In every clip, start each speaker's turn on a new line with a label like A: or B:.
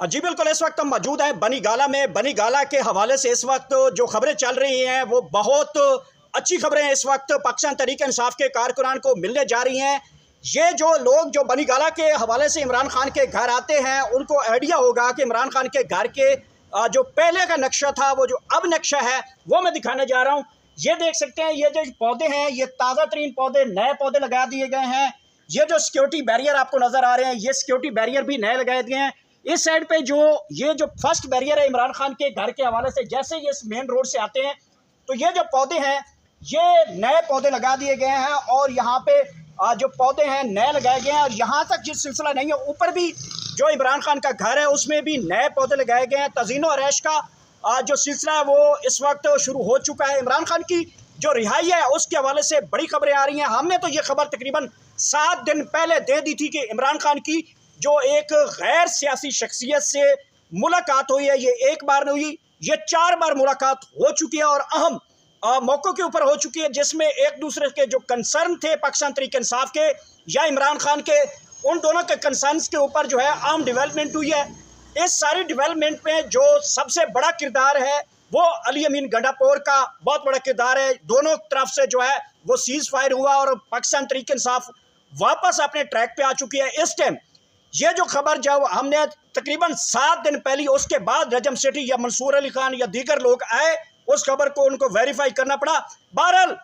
A: जी बिल्कुल, इस वक्त हम मौजूद हैं बनी गाला में। बनी गाला के हवाले से इस वक्त जो खबरें चल रही हैं वो बहुत अच्छी खबरें इस वक्त पाकिस्तान तहरीक इंसाफ के कारकुनान को मिलने जा रही हैं। ये जो लोग जो बनी गाला के हवाले से इमरान खान के घर आते हैं उनको आइडिया होगा कि इमरान खान के घर के जो पहले का नक्शा था वो जो अब नक्शा है वो मैं दिखाने जा रहा हूँ। ये देख सकते हैं, ये जो पौधे हैं ये ताज़ा तरीन पौधे, नए पौधे लगा दिए गए हैं। ये जो सिक्योरिटी बैरियर आपको नज़र आ रहे हैं ये सिक्योरिटी बैरियर भी नए लगाए दिए हैं। इस साइड पे ये जो फर्स्ट बैरियर है इमरान खान के घर के हवाले से, जैसे ये इस मेन रोड से आते हैं तो ये जो पौधे हैं ये नए पौधे लगा दिए गए हैं और यहाँ पे जो पौधे हैं नए लगाए गए हैं। और यहाँ तक जिस सिलसिला नहीं है, ऊपर भी जो इमरान खान का घर है उसमें भी नए पौधे लगाए गए हैं। तज़ीनो अरैश का जो सिलसिला है वो इस वक्त शुरू हो चुका है। इमरान खान की जो रिहाई है उसके हवाले से बड़ी खबरें आ रही हैं। हमने तो ये खबर तकरीबन 7 दिन पहले दे दी थी कि इमरान खान की जो एक गैर सियासी शख्सियत से मुलाकात हुई है, ये एक बार नहीं हुई, ये 4 बार मुलाकात हो चुकी है और अहम मौक़ों के ऊपर हो चुकी है, जिसमें एक दूसरे के जो कंसर्न थे पाकिस्तान तहरीक इंसाफ के या इमरान खान के, उन दोनों के कंसर्न्स के ऊपर जो है अहम डेवलपमेंट हुई है। इस सारी डेवलपमेंट में जो सबसे बड़ा किरदार है वो अली अमीन गंडापुर का बहुत बड़ा किरदार है। दोनों तरफ से जो है वो सीज़ फायर हुआ और पाकिस्तान तहरीक इंसाफ वापस अपने ट्रैक पे आ चुकी है। इस टाइम ये जो खबर जब हमने तकरीबन 7 दिन पहले, उसके बाद रजम सेठी या मंसूर अली खान या दीगर लोग आए, उस खबर को उनको वेरीफाई करना पड़ा। बहरहाल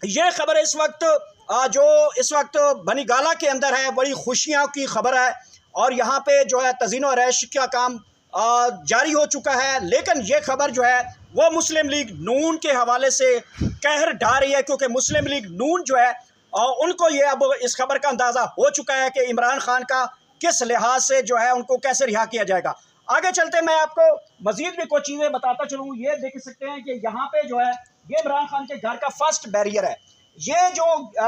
A: ये खबर इस वक्त जो इस वक्त बनी गाला के अंदर है बड़ी खुशियों की खबर है और यहाँ पे जो है तज़ीनो अरैश का काम जारी हो चुका है। लेकिन ये खबर जो है वो मुस्लिम लीग नून के हवाले से कहर ढा रही है, क्योंकि मुस्लिम लीग नून जो है उनको ये अब इस खबर का अंदाज़ा हो चुका है कि इमरान खान का किस लिहाज से जो है उनको कैसे रिहा किया जाएगा। आगे चलते मैं आपको मजीद भी कुछ चीज़ें बताता चलूँ। ये देख सकते हैं कि यहाँ पे जो है ये इमरान खान के घर का फर्स्ट बैरियर है। ये जो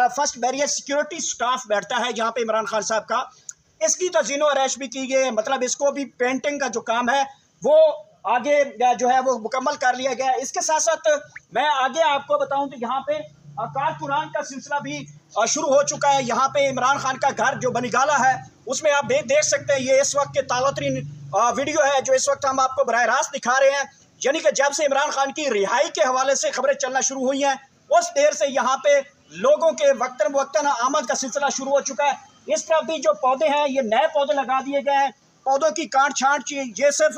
A: फर्स्ट बैरियर सिक्योरिटी स्टाफ बैठता है यहाँ पे इमरान खान साहब का, इसकी तज़ीनो अरैश भी की गई है। मतलब इसको भी पेंटिंग का जो काम है वो आगे जो है वो मुकम्मल कर लिया गया है। इसके साथ साथ मैं आगे आपको बताऊँ तो यहाँ पे कारकुनान का सिलसिला भी शुरू हो चुका है। यहाँ पे इमरान खान का घर जो बनी गाला है उसमें आप देख सकते हैं, ये इस वक्त के ताज़ा तरीन वीडियो है जो इस वक्त हम आपको बराह रास्त दिखा रहे हैं। यानी कि जब से इमरान खान की रिहाई के हवाले से खबरें चलना शुरू हुई हैं उस देर से यहाँ पे लोगों के वक्तन वक्तन आमद का सिलसिला शुरू हो चुका है। इस तरफ भी जो पौधे हैं ये नए पौधे लगा दिए गए हैं। पौधों की काट छांट, ये सिर्फ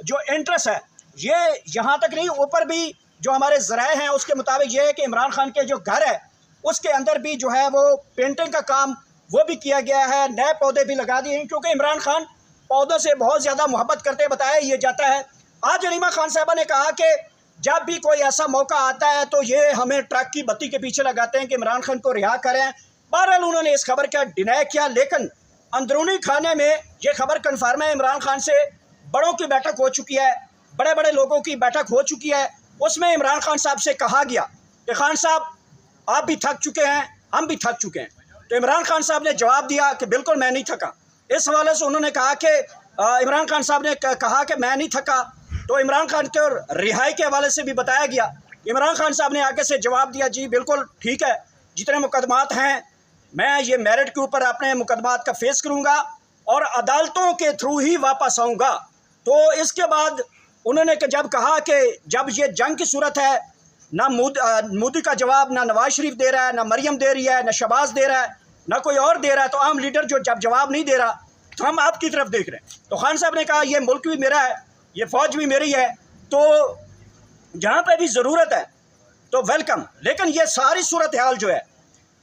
A: जो इंटरेस्ट है ये यहाँ तक नहीं, ऊपर भी जो हमारे ज़राए हैं उसके मुताबिक ये है कि इमरान खान के जो घर है उसके अंदर भी जो है वो पेंटिंग का काम वो भी किया गया है, नए पौधे भी लगा दिए हैं, क्योंकि इमरान खान पौधों से बहुत ज़्यादा मोहब्बत करते बताया ये जाता है। आज अलीमा खान साहबा ने कहा कि जब भी कोई ऐसा मौका आता है तो ये हमें ट्रक की बत्ती के पीछे लगाते हैं कि इमरान खान को रिहा करें। बहरहाल उन्होंने इस खबर का डिनाई किया, लेकिन अंदरूनी खाने में ये खबर कन्फर्म है। इमरान खान से बड़ों की बैठक हो चुकी है, बड़े बड़े लोगों की बैठक हो चुकी है। उसमें इमरान खान साहब से कहा गया कि खान साहब आप भी थक चुके हैं, हम भी थक चुके हैं। तो इमरान खान साहब ने जवाब दिया कि बिल्कुल मैं नहीं थका। इस हवाले से उन्होंने कहा कि इमरान खान साहब ने कहा कि मैं नहीं थका। तो इमरान खान के रिहाई के हवाले से भी बताया गया। इमरान खान साहब ने आगे से जवाब दिया, जी बिल्कुल ठीक है, जितने मुकदमात हैं मैं ये मेरिट के ऊपर अपने मुकदमात का फेस करूँगा और अदालतों के थ्रू ही वापस आऊँगा। तो इसके बाद उन्होंने जब कहा कि जब ये जंग की सूरत है, ना मोदी का जवाब ना नवाज शरीफ दे रहा है, ना मरियम दे रही है, ना शहबाज दे रहा है, ना कोई और दे रहा है, तो आम लीडर जो जब जवाब नहीं दे रहा तो हम आपकी तरफ देख रहे हैं। तो खान साहब ने कहा ये मुल्क भी मेरा है, ये फ़ौज भी मेरी है, तो जहाँ पे भी ज़रूरत है तो वेलकम। लेकिन ये सारी सूरत हाल जो है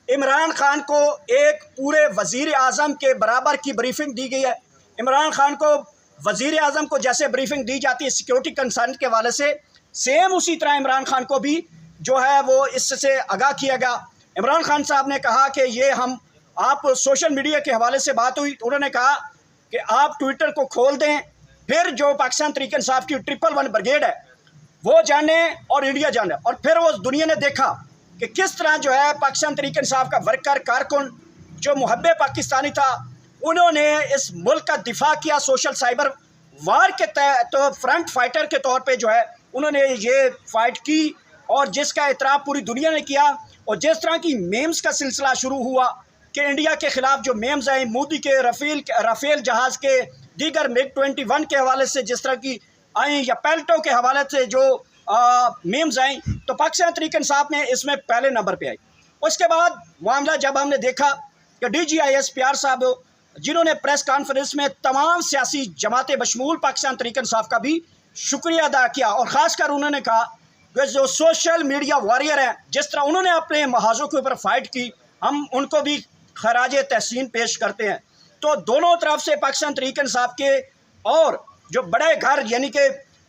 A: इमरान खान को एक पूरे वज़ीर आज़म के बराबर की ब्रीफिंग दी गई है। इमरान खान को वज़ीर आज़म को जैसे ब्रीफिंग दी जाती है सिक्योरिटी कंसर्न के हवाले से, सेम उसी तरह इमरान खान को भी जो है वो इससे आगाह किया गया। इमरान खान साहब ने कहा कि ये आप सोशल मीडिया के हवाले से बात हुई, उन्होंने कहा कि आप ट्विटर को खोल दें, फिर जो पाकिस्तान तहरीक इंसाफ की 111 ब्रिगेड है वो जाने और इंडिया जाने। और फिर वो दुनिया ने देखा कि किस तरह जो है पाकिस्तान तहरीक इंसाफ का वर्कर कारकुन जो मुहब्बे पाकिस्तानी था, उन्होंने इस मुल्क का दिफा किया सोशल साइबर वार के तो फ्रंट फाइटर के तौर पे जो है उन्होंने ये फाइट की और जिसका इतराफ़ पूरी दुनिया ने किया। और जिस तरह की मेम्स का सिलसिला शुरू हुआ कि इंडिया के ख़िलाफ़ जो मेम्स हैं मोदी के राफेल जहाज़ के दीगर MiG-21 के हवाले से जिस तरह की आई या पैलेटों के हवाले से जो मेम्स आई, तो पाकिस्तान तहरीक इंसाफ ने इसमें पहले नंबर पे आई। उसके बाद मामला जब हमने देखा कि DGIS प्यार साहब जिन्होंने प्रेस कॉन्फ्रेंस में तमाम सियासी जमातें बशमूल पाकिस्तान तहरीक इंसाफ का भी शुक्रिया अदा किया, और ख़ासकर उन्होंने कहा कि जो सोशल मीडिया वॉरियर हैं, जिस तरह उन्होंने अपने महाजों के ऊपर फाइट की, हम उनको भी खराज तहसीन पेश करते हैं। तो दोनों तरफ से पाकिस्तान तहरीक इंसाफ के और जो बड़े घर यानी कि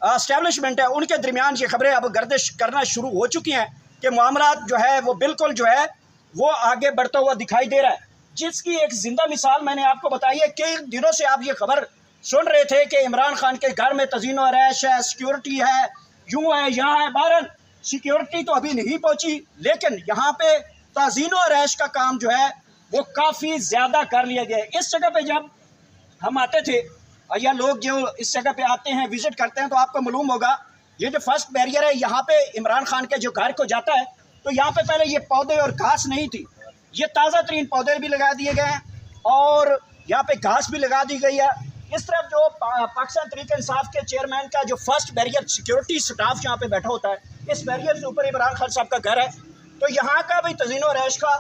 A: एस्टेब्लिशमेंट है उनके दरमियान ये खबरें अब गर्दिश करना शुरू हो चुकी हैं कि मामला जो है वो बिल्कुल जो है वो आगे बढ़ता हुआ दिखाई दे रहा है, जिसकी एक जिंदा मिसाल मैंने आपको बताई है। कई दिनों से आप ये खबर सुन रहे थे कि इमरान खान के घर में तज़ीन व रैश है, सिक्योरिटी है, यूँ है, यहाँ है। बहरहाल सिक्योरिटी तो अभी नहीं पहुँची, लेकिन यहाँ पे तज़ीन व रैश का काम जो है वो काफ़ी ज़्यादा कर लिया गया है। इस जगह पे जब हम आते थे या लोग जो इस जगह पे आते हैं, विज़िट करते हैं, तो आपको मालूम होगा ये जो फर्स्ट बैरियर है यहाँ पे इमरान खान के जो घर को जाता है, तो यहाँ पे पहले ये पौधे और घास नहीं थी, ये ताज़ा तरीन पौधे भी लगा दिए गए हैं और यहाँ पे घास भी लगा दी गई है। इस तरफ जो पाकिस्तान तहरीक इंसाफ के चेयरमैन का जो फर्स्ट बैरियर सिक्योरिटी स्टाफ यहाँ पे बैठा होता है, इस बैरियर से ऊपर इमरान खान साहब का घर है। तो यहाँ का भी तज़ीन व रैश का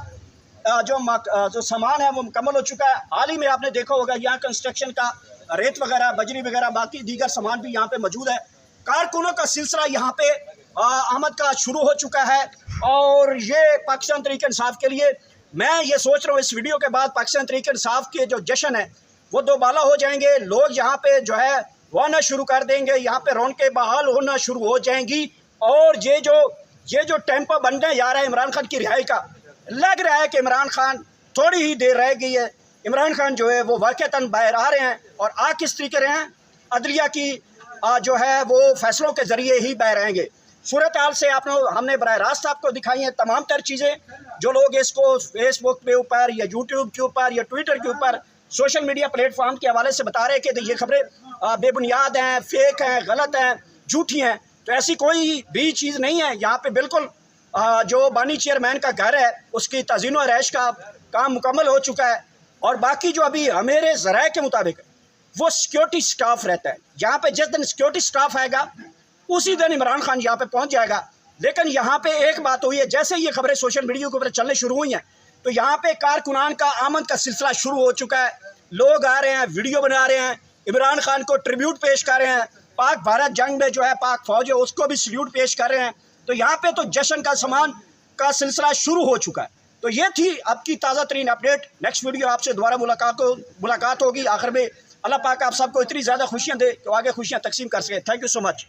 A: जो सामान है वो मुकम्मल हो चुका है। हाल ही में आपने देखा होगा यहाँ कंस्ट्रक्शन का रेत वगैरह, बजरी वगैरह, बाकी दीगर सामान भी यहाँ पे मौजूद है। कारकुनों का सिलसिला यहाँ पे आमद का शुरू हो चुका है और ये पाकिस्तान तहरीक इंसाफ के लिए मैं ये सोच रहा हूँ इस वीडियो के बाद पाकिस्तान तहरीक इंसाफ के जो जश्न है वो दोबाला हो जाएंगे। लोग यहाँ पे जो है वो आना शुरू कर देंगे, यहाँ पे रौनकें बहाल होना शुरू हो जाएंगी और ये जो टेम्पो बनने जा रहा है इमरान खान की रिहाई का, लग रहा है कि इमरान खान थोड़ी ही देर रह गई है। इमरान खान जो है वो वाक़तन बाहर आ रहे हैं और आ किस तरीके रहे हैं, अदलिया की जो है वो फैसलों के ज़रिए ही बाहर आएंगे। सूरत हाल से हमने बराह रास्त आपको दिखाई हैं तमाम तर चीज़ें। जो लोग इसको फेसबुक के ऊपर या यूट्यूब के ऊपर या ट्विटर के ऊपर सोशल मीडिया प्लेटफॉर्म के हवाले से बता रहे हैं कि ये खबरें बेबुनियाद हैं, फेक हैं, गलत हैं, झूठी हैं, तो ऐसी कोई भी चीज़ नहीं है। यहाँ पे बिल्कुल जो बानी चेयरमैन का घर है उसकी तज़ीन व रैश का काम मुकम्मल हो चुका है और बाकी जो अभी हमारे ज़राए के मुताबिक वो सिक्योरिटी स्टाफ रहता है। यहाँ पे जिस दिन सिक्योरिटी स्टाफ आएगा उसी दिन इमरान खान यहाँ पे पहुँच जाएगा। लेकिन यहाँ पे एक बात हुई है, जैसे ये खबरें सोशल मीडिया के ऊपर चलने शुरू हुई हैं तो यहाँ पे कारकुनान का आमद का सिलसिला शुरू हो चुका है। लोग आ रहे हैं, वीडियो बना रहे हैं, इमरान खान को ट्रिब्यूट पेश कर रहे हैं, पाक भारत जंग में जो है पाक फौज है उसको भी सल्यूट पेश कर रहे हैं। तो यहाँ पे तो जश्न का सामान का सिलसिला शुरू हो चुका है। तो ये थी आपकी ताज़ा तरीन अपडेट। नेक्स्ट वीडियो आपसे दोबारा मुलाकात होगी। आखिर में अल्लाह पाक आप सबको इतनी ज़्यादा खुशियाँ दे कि आगे खुशियाँ तकसीम कर सके। Thank you so much.